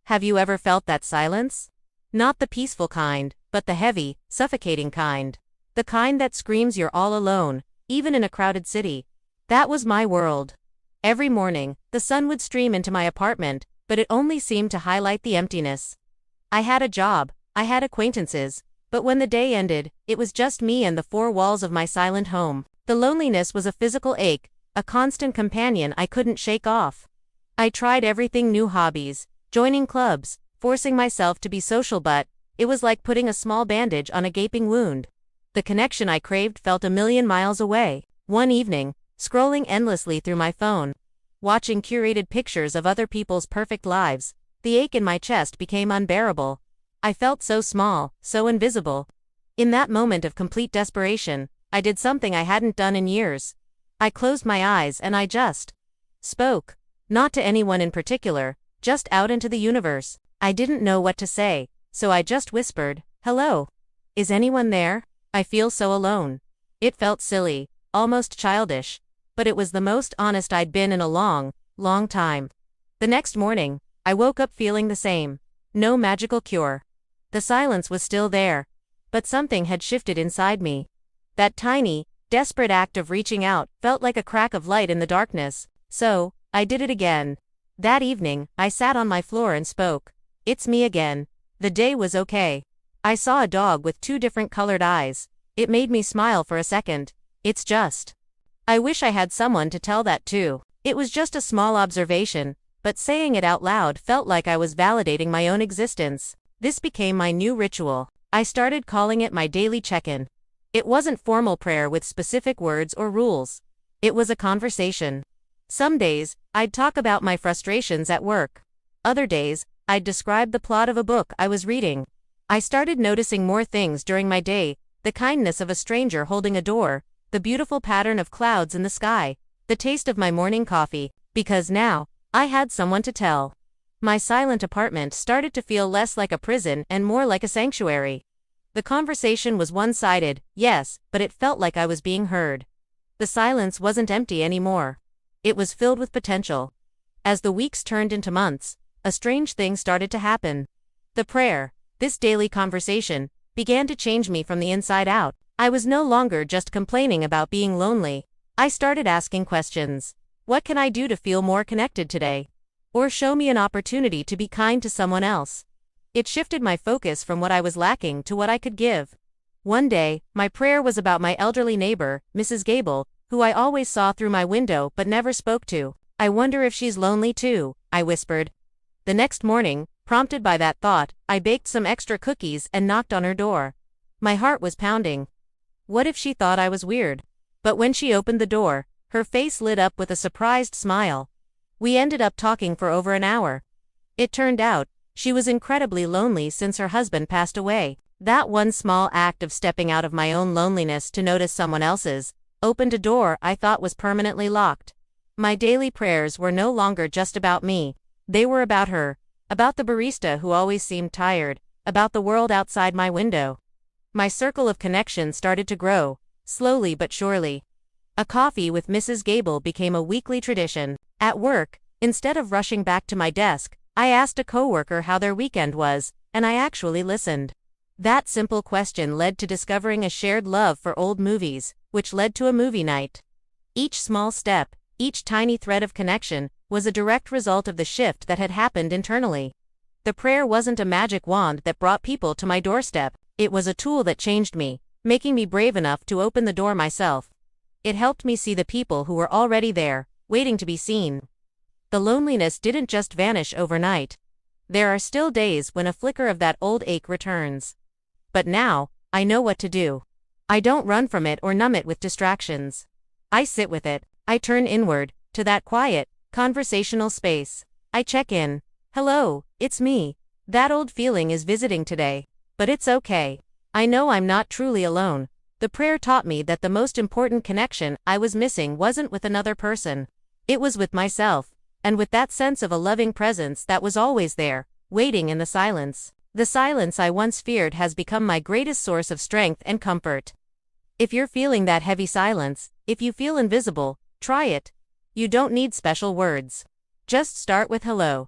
Have you ever felt that silence? Not the peaceful kind, but the heavy, suffocating kind. The kind that screams you're all alone, even in a crowded city. That was my world. Every morning, the sun would stream into my apartment, but it only seemed to highlight the emptiness. I had a job, I had acquaintances, but when the day ended, it was just me and the four walls of my silent home. The loneliness was a physical ache, a constant companion I couldn't shake off. I tried everything: new hobbies, joining clubs, forcing myself to be social, but it was like putting a small bandage on a gaping wound. The connection I craved felt a million miles away. One evening, scrolling endlessly through my phone, watching curated pictures of other people's perfect lives, the ache in my chest became unbearable. I felt so small, so invisible. In that moment of complete desperation, I did something I hadn't done in years. I closed my eyes and I just spoke. Not to anyone in particular, just out into the universe. I didn't know what to say, so I just whispered, "Hello. Is anyone there? I feel so alone." It felt silly, almost childish, but it was the most honest I'd been in a long, long time. The next morning, I woke up feeling the same. No magical cure. The silence was still there, but something had shifted inside me. That tiny, desperate act of reaching out felt like a crack of light in the darkness, so I did it again. That evening, I sat on my floor and spoke. It's me again. The day was okay. I saw a dog with two different colored eyes. It made me smile for a second. It's just. I wish I had someone to tell that to. It was just a small observation, but saying it out loud felt like I was validating my own existence. This became my new ritual. I started calling it my daily check-in. It wasn't formal prayer with specific words or rules. It was a conversation. Some days, I'd talk about my frustrations at work. Other days, I'd describe the plot of a book I was reading. I started noticing more things during my day: the kindness of a stranger holding a door, the beautiful pattern of clouds in the sky, the taste of my morning coffee, because now, I had someone to tell. My silent apartment started to feel less like a prison and more like a sanctuary. The conversation was one-sided, yes, but it felt like I was being heard. The silence wasn't empty anymore. It was filled with potential. As the weeks turned into months, a strange thing started to happen. The prayer, this daily conversation, began to change me from the inside out. I was no longer just complaining about being lonely. I started asking questions. What can I do to feel more connected today? Or show me an opportunity to be kind to someone else. It shifted my focus from what I was lacking to what I could give. One day, my prayer was about my elderly neighbor, Mrs. Gable, who I always saw through my window but never spoke to. I wonder if she's lonely too, I whispered. The next morning, prompted by that thought, I baked some extra cookies and knocked on her door. My heart was pounding. What if she thought I was weird? But when she opened the door, her face lit up with a surprised smile. We ended up talking for over an hour. It turned out, she was incredibly lonely since her husband passed away. That one small act of stepping out of my own loneliness to notice someone else's opened a door I thought was permanently locked. My daily prayers were no longer just about me. They were about her, about the barista who always seemed tired, about the world outside my window. My circle of connection started to grow, slowly but surely. A coffee with Mrs. Gable became a weekly tradition. At work, instead of rushing back to my desk, I asked a coworker how their weekend was, and I actually listened. That simple question led to discovering a shared love for old movies, which led to a movie night. Each small step, each tiny thread of connection, was a direct result of the shift that had happened internally. The prayer wasn't a magic wand that brought people to my doorstep. It was a tool that changed me, making me brave enough to open the door myself. It helped me see the people who were already there, waiting to be seen. The loneliness didn't just vanish overnight. There are still days when a flicker of that old ache returns. But now, I know what to do. I don't run from it or numb it with distractions. I sit with it. I turn inward, to that quiet, conversational space. I check in. Hello, it's me. That old feeling is visiting today. But it's okay. I know I'm not truly alone. The prayer taught me that the most important connection I was missing wasn't with another person. It was with myself, and with that sense of a loving presence that was always there, waiting in the silence. The silence I once feared has become my greatest source of strength and comfort. If you're feeling that heavy silence, if you feel invisible, try it. You don't need special words. Just start with hello.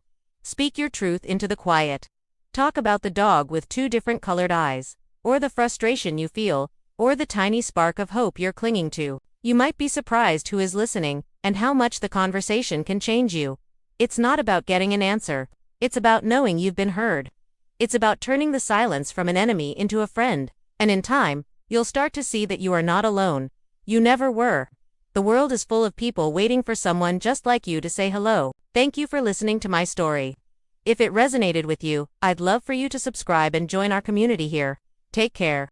Speak your truth into the quiet. Talk about the dog with two different colored eyes, or the frustration you feel, or the tiny spark of hope you're clinging to. You might be surprised who is listening, and how much the conversation can change you. It's not about getting an answer. It's about knowing you've been heard. It's about turning the silence from an enemy into a friend. And in time, you'll start to see that you are not alone. You never were. The world is full of people waiting for someone just like you to say hello. Thank you for listening to my story. If it resonated with you, I'd love for you to subscribe and join our community here. Take care.